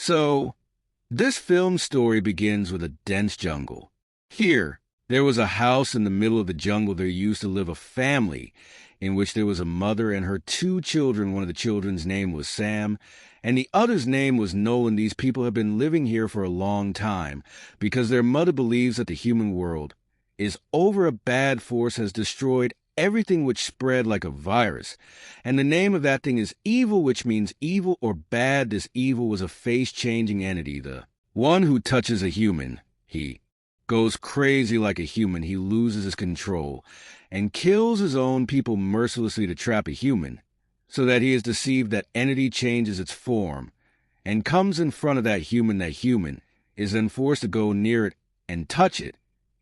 So, this film story begins with a dense jungle. Here, there was a house in the middle of the jungle. There used to live a family in which there was a mother and her two children. One of the children's name was Sam, and the other's name was Nolan. These people have been living here for a long time because their mother believes that the human world is over. A bad force has destroyed everything which spread like a virus. And the name of that thing is evil, which means evil or bad. This evil was a face-changing entity. The one who touches a human, he goes crazy like a human. He loses his control and kills his own people mercilessly to trap a human, so that he is deceived. That entity changes its form and comes in front of that human. That human is then forced to go near it and touch it.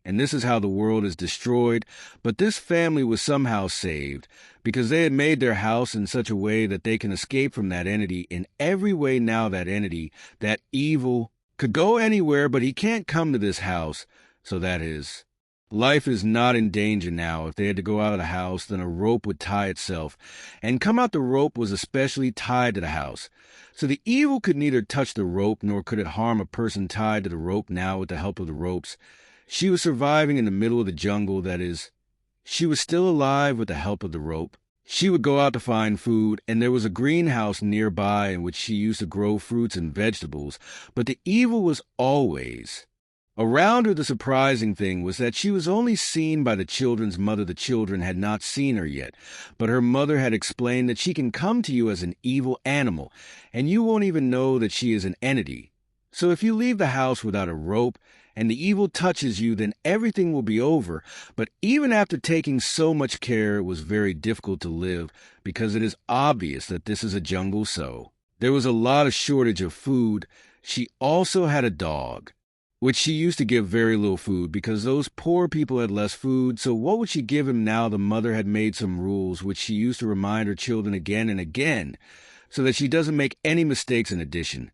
And this is how the world is destroyed. But this family was somehow saved because they had made their house in such a way that they can escape from that entity in every way. Now that entity, that evil, could go anywhere, but he can't come to this house. So that his life is not in danger now. If they had to go out of the house, then a rope would tie itself and come out. The rope was especially tied to the house. So the evil could neither touch the rope nor could it harm a person tied to the rope. Now, with the help of the ropes, she was surviving in the middle of the jungle. That is, she was still alive with the help of the rope. She would go out to find food, and there was a greenhouse nearby in which she used to grow fruits and vegetables. But the evil was always around her. The surprising thing was that she was only seen by the children's mother. The children had not seen her yet, but her mother had explained that she can come to you as an evil animal, and you won't even know that she is an entity. So if you leave the house without a rope, and the evil touches you, then everything will be over. But even after taking so much care, it was very difficult to live, because it is obvious that this is a jungle. So there was a lot of shortage of food. She also had a dog, which she used to give very little food because those poor people had less food. So what would she give him now? The mother had made some rules which she used to remind her children again and again, so that she doesn't make any mistakes. In addition,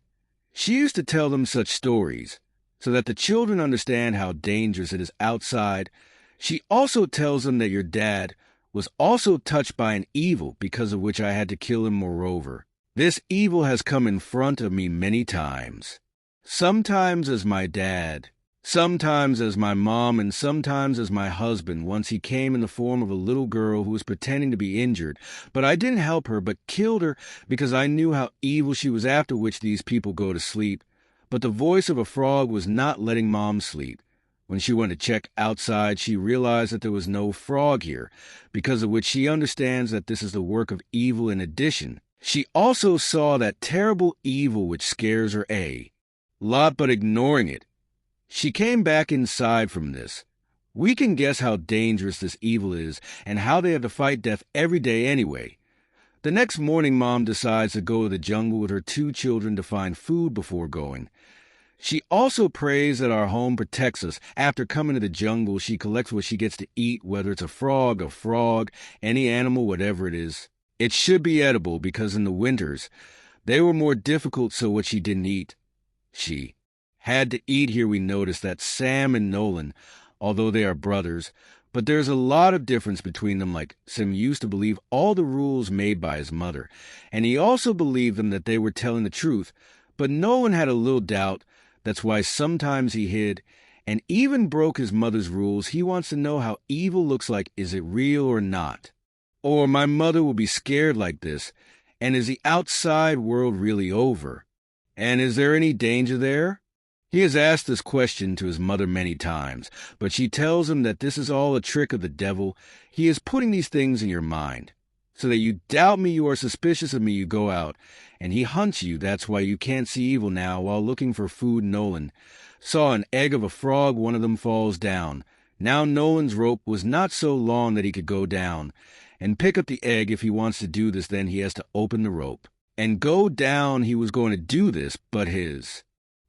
she used to tell them such stories so that the children understand how dangerous it is outside. She also tells them that your dad was also touched by an evil, because of which I had to kill him. Moreover, this evil has come in front of me many times, sometimes as my dad, sometimes as my mom, and sometimes as my husband. Once he came in the form of a little girl who was pretending to be injured, but I didn't help her, but killed her because I knew how evil she was. After which these people go to sleep. But the voice of a frog was not letting Mom sleep. When she went to check outside, she realized that there was no frog here, because of which she understands that this is the work of evil. In addition, she also saw that terrible evil which scares her a lot, but ignoring it, she came back inside from this. We can guess how dangerous this evil is and how they have to fight death every day anyway. The next morning, Mom decides to go to the jungle with her two children to find food before going. She also prays that our home protects us. After coming to the jungle, she collects what she gets to eat, whether it's a frog, any animal, whatever it is. It should be edible, because in the winters, they were more difficult. So what she didn't eat, she had to eat. Here we notice that Sam and Nolan, although they are brothers, but there's a lot of difference between them. Like, Sam used to believe all the rules made by his mother, and he also believed them that they were telling the truth. But Nolan had a little doubt. That's why sometimes he hid and even broke his mother's rules. He wants to know how evil looks like. Is it real or not? Or my mother will be scared like this. And is the outside world really over? And is there any danger there? He has asked this question to his mother many times, but she tells him that this is all a trick of the devil. He is putting these things in your mind, so that you doubt me, you are suspicious of me, you go out, and he hunts you. That's why you can't see evil now. While looking for food, Nolan saw an egg of a frog. One of them falls down. Now Nolan's rope was not so long that he could go down and pick up the egg. If he wants to do this, then he has to open the rope and go down. He was going to do this, but his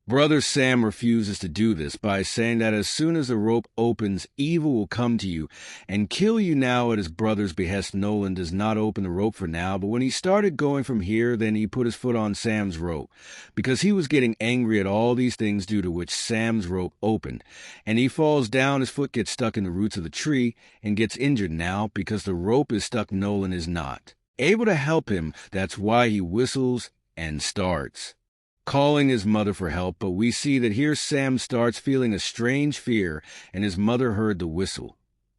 brother Sam refuses to do this by saying that as soon as the rope opens, evil will come to you and kill you. Now, at his brother's behest, Nolan does not open the rope for now, but when he started going from here, then he put his foot on Sam's rope, because he was getting angry at all these things, due to which Sam's rope opened, and he falls down. His foot gets stuck in the roots of the tree and gets injured now. Because the rope is stuck, Nolan is not able to help him. That's why he whistles and starts calling his mother for help, but we see that here Sam starts feeling a strange fear, and his mother heard the whistle.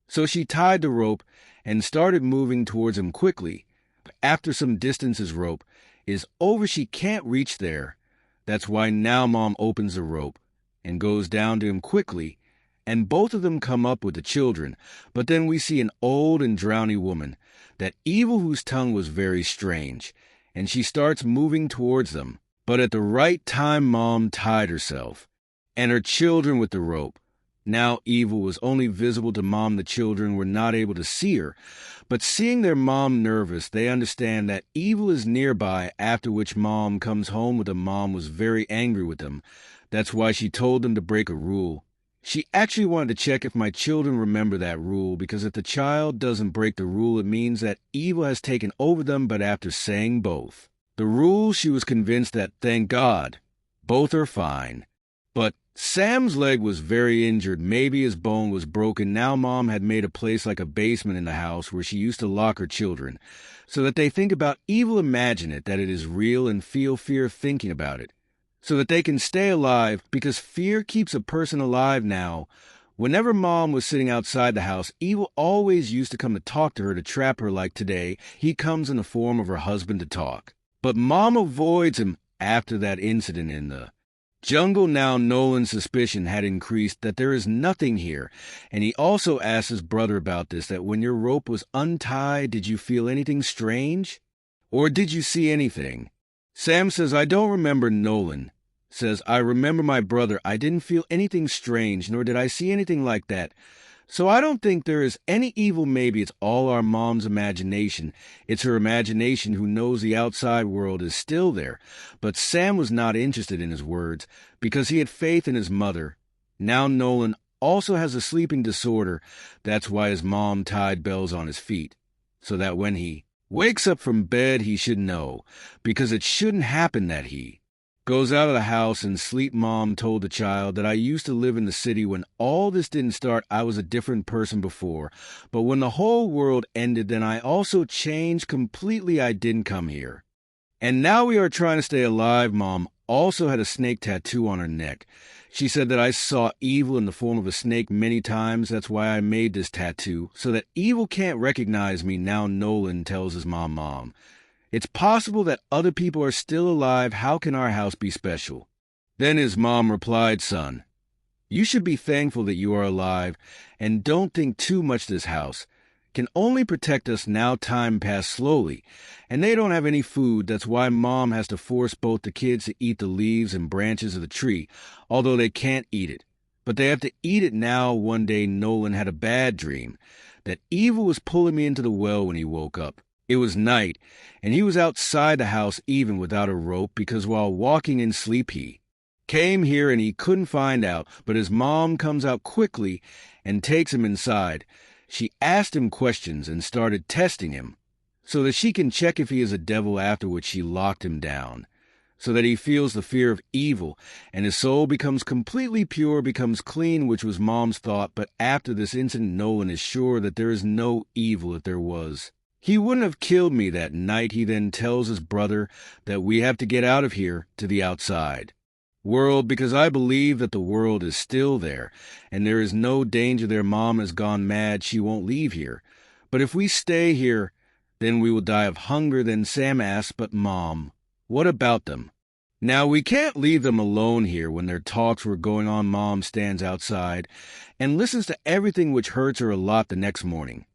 So she tied the rope and started moving towards him quickly. But after some distance his rope is over, she can't reach there. That's why now Mom opens the rope and goes down to him quickly, and both of them come up with the children. But then we see an old and drowny woman, that evil whose tongue was very strange, and she starts moving towards them. But at the right time Mom tied herself and her children with the rope. Now evil was only visible to Mom. The children were not able to see her, but seeing their mom nervous, they understand that evil is nearby, after which Mom comes home with them. Mom was very angry with them. That's why she told them to break a rule. She actually wanted to check if my children remember that rule, because if the child doesn't break the rule, it means that evil has taken over them. But after saying both the rules, she was convinced that, thank God, both are fine. But Sam's leg was very injured. Maybe his bone was broken. Now Mom had made a place like a basement in the house where she used to lock her children, so that they think about evil, imagine it, that it is real, and feel fear thinking about it, so that they can stay alive, because fear keeps a person alive now. Whenever Mom was sitting outside the house, evil always used to come to talk to her, to trap her. Like today, he comes in the form of her husband to talk. But Mom avoids him after that incident in the jungle. Now Nolan's suspicion had increased that there is nothing here, and he also asked his brother about this, that when your rope was untied, did you feel anything strange? Or did you see anything? Sam says, I don't remember. Nolan says, I remember my brother. I didn't feel anything strange, nor did I see anything like that. So I don't think there is any evil. Maybe it's all our mom's imagination. It's her imagination who knows the outside world is still there. But Sam was not interested in his words, because he had faith in his mother. Now Nolan also has a sleeping disorder. That's why his mom tied bells on his feet, so that when he wakes up from bed he should know, because it shouldn't happen that he goes out of the house and sleep. Mom told the child that I used to live in the city. When all this didn't start, I was a different person before. But when the whole world ended, then I also changed completely. I didn't come here. And now we are trying to stay alive. Mom also had a snake tattoo on her neck. She said that I saw evil in the form of a snake many times. That's why I made this tattoo, so that evil can't recognize me. Now Nolan tells his mom, it's possible that other people are still alive. How can our house be special? Then his mom replied, son, you should be thankful that you are alive, and don't think too much. This house can only protect us. Now time passed slowly, and they don't have any food. That's why Mom has to force both the kids to eat the leaves and branches of the tree, although they can't eat it. But they have to eat it now. One day Nolan had a bad dream that evil was pulling me into the well. When he woke up, it was night, and he was outside the house even without a rope, because while walking in sleep he came here and he couldn't find out. But his mom comes out quickly and takes him inside. She asked him questions and started testing him so that she can check if he is a devil, after which she locked him down so that he feels the fear of evil, and his soul becomes completely pure, becomes clean, which was Mom's thought. But after this incident, Nolan is sure that there is no evil. If there was, he wouldn't have killed me that night. He then tells his brother that we have to get out of here to the outside world, because I believe that the world is still there and there is no danger there. Mom has gone mad. She won't leave here. But if we stay here, then we will die of hunger. Then Sam asks, but Mom, what about them? Now we can't leave them alone here. When their talks were going on, Mom stands outside and listens to everything, which hurts her a lot. The next morning,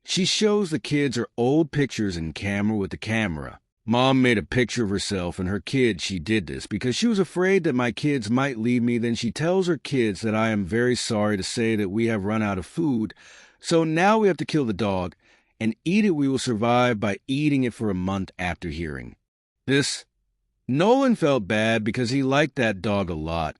she shows the kids her old pictures in camera with the camera. Mom made a picture of herself and her kids. She did this because she was afraid that my kids might leave me. Then she tells her kids that I am very sorry to say that we have run out of food, so now we have to kill the dog and eat it. We will survive by eating it for a month. After hearing this, Nolan felt bad because he liked that dog a lot,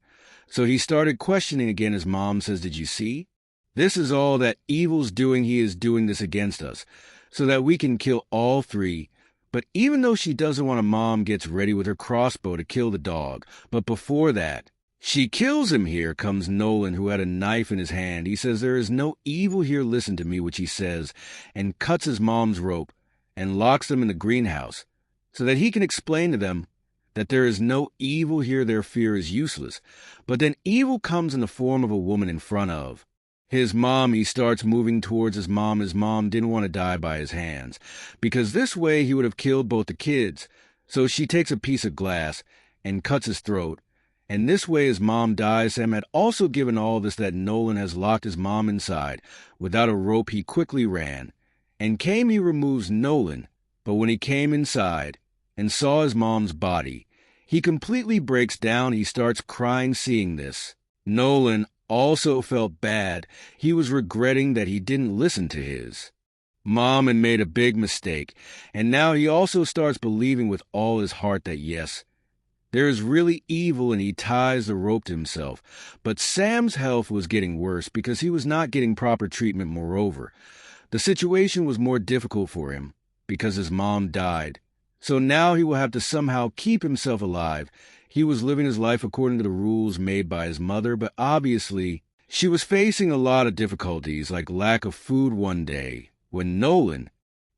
so he started questioning again. His mom says, did you see? This is all that evil's doing. He is doing this against us so that we can kill all three. But even though she doesn't want to, Mom gets ready with her crossbow to kill the dog. But before that, she kills him. Here comes Nolan, who had a knife in his hand. He says, there is no evil here. Listen to me, which he says, and cuts his mom's rope and locks them in the greenhouse so that he can explain to them that there is no evil here, their fear is useless. But then evil comes in the form of a woman in front of his mom. He starts moving towards his mom. His mom didn't want to die by his hands, because this way he would have killed both the kids. So she takes a piece of glass and cuts his throat. And this way his mom dies. Sam had also given all this that Nolan has locked his mom inside. Without a rope, he quickly ran. And he removes Nolan. But when he came inside and saw his mom's body, he completely breaks down. He starts crying seeing this. Nolan also felt bad. He was regretting that he didn't listen to his mom and made a big mistake. And now he also starts believing with all his heart that yes, there is really evil, and he ties the rope to himself. But Sam's health was getting worse because he was not getting proper treatment. Moreover, the situation was more difficult for him because his mom died. So now he will have to somehow keep himself alive. He was living his life according to the rules made by his mother, but obviously she was facing a lot of difficulties, like lack of food. One day, when Nolan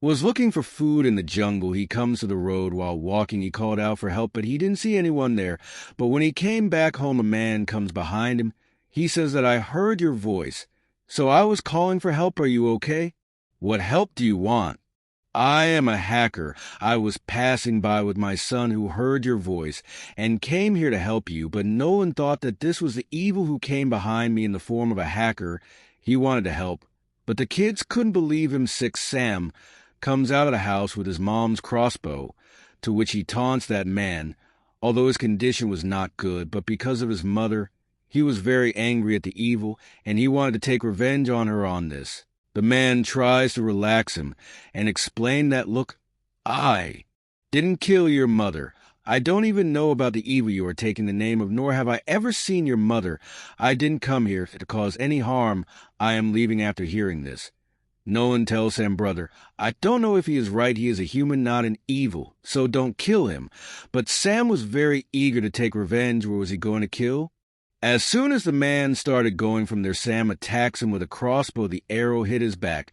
was looking for food in the jungle, he comes to the road. While walking, he called out for help, but he didn't see anyone there. But when he came back home, a man comes behind him. He says that I heard your voice, so I was calling for help. Are you okay? What help do you want? I am a hacker. I was passing by with my son who heard your voice and came here to help you, but Nolan thought that this was the evil who came behind me in the form of a hacker. He wanted to help, but the kids couldn't believe him. Sam comes out of the house with his mom's crossbow, to which he taunts that man, although his condition was not good, but because of his mother, he was very angry at the evil, and he wanted to take revenge on her on this. The man tries to relax him and explain that, look, I didn't kill your mother. I don't even know about the evil you are taking the name of, nor have I ever seen your mother. I didn't come here to cause any harm. I am leaving after hearing this. Nolan tells Sam, brother, I don't know if he is right. He is a human, not an evil, so don't kill him. But Sam was very eager to take revenge. Where was he going to kill? As soon as the man started going from there, Sam attacks him with a crossbow. The arrow hit his back,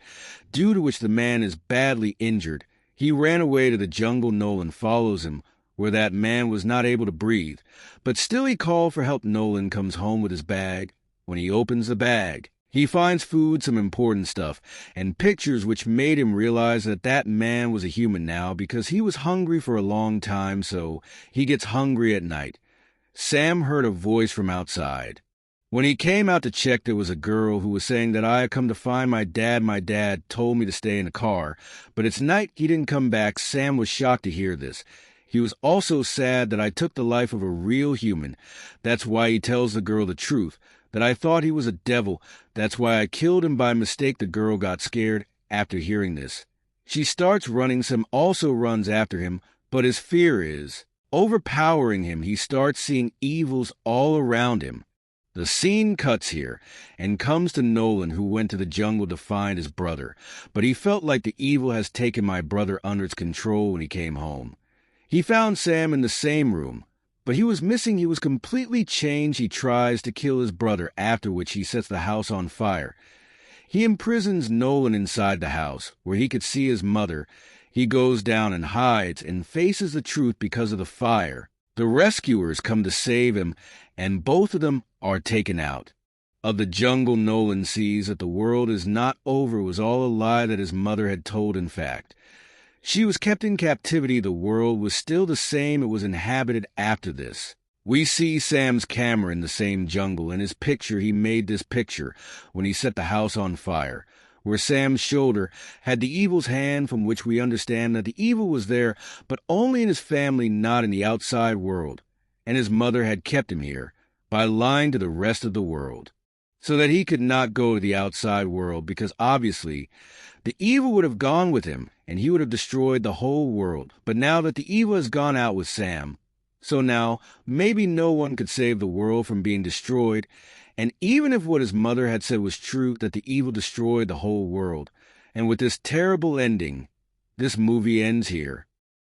due to which the man is badly injured. He ran away to the jungle. Nolan follows him, where that man was not able to breathe. But still he called for help. Nolan comes home with his bag. When he opens the bag, he finds food, some important stuff, and pictures, which made him realize that that man was a human now, because he was hungry for a long time, so he gets hungry at night. Sam heard a voice from outside. When he came out to check, there was a girl who was saying that I had come to find my dad. My dad told me to stay in the car, but it's night. He didn't come back. Sam was shocked to hear this. He was also sad that I took the life of a real human. That's why he tells the girl the truth, that I thought he was a devil. That's why I killed him by mistake. The girl got scared after hearing this. She starts running. Sam also runs after him, but his fear is overpowering him. He starts seeing evils all around him. The scene cuts here and comes to Nolan, who went to the jungle to find his brother, but he felt like the evil has taken my brother under its control. When he came home, he found Sam in the same room, but he was missing. He was completely changed. He tries to kill his brother, after which he sets the house on fire. He imprisons Nolan inside the house, where he could see his mother. He goes down and hides and faces the truth because of the fire. The rescuers come to save him, and both of them are taken out of the jungle. Nolan sees that the world is not over. It was all a lie that his mother had told. In fact, she was kept in captivity. The world was still the same. It was inhabited after this. We see Sam's camera in the same jungle. In his picture, he made this picture when he set the house on fire, where Sam's shoulder had the evil's hand, from which we understand that the evil was there, but only in his family, not in the outside world. And his mother had kept him here by lying to the rest of the world, so that he could not go to the outside world, because obviously the evil would have gone with him, and he would have destroyed the whole world. But now that the evil has gone out with Sam, so now maybe no one could save the world from being destroyed. And even if what his mother had said was true, that the evil destroyed the whole world, and with this terrible ending, this movie ends here.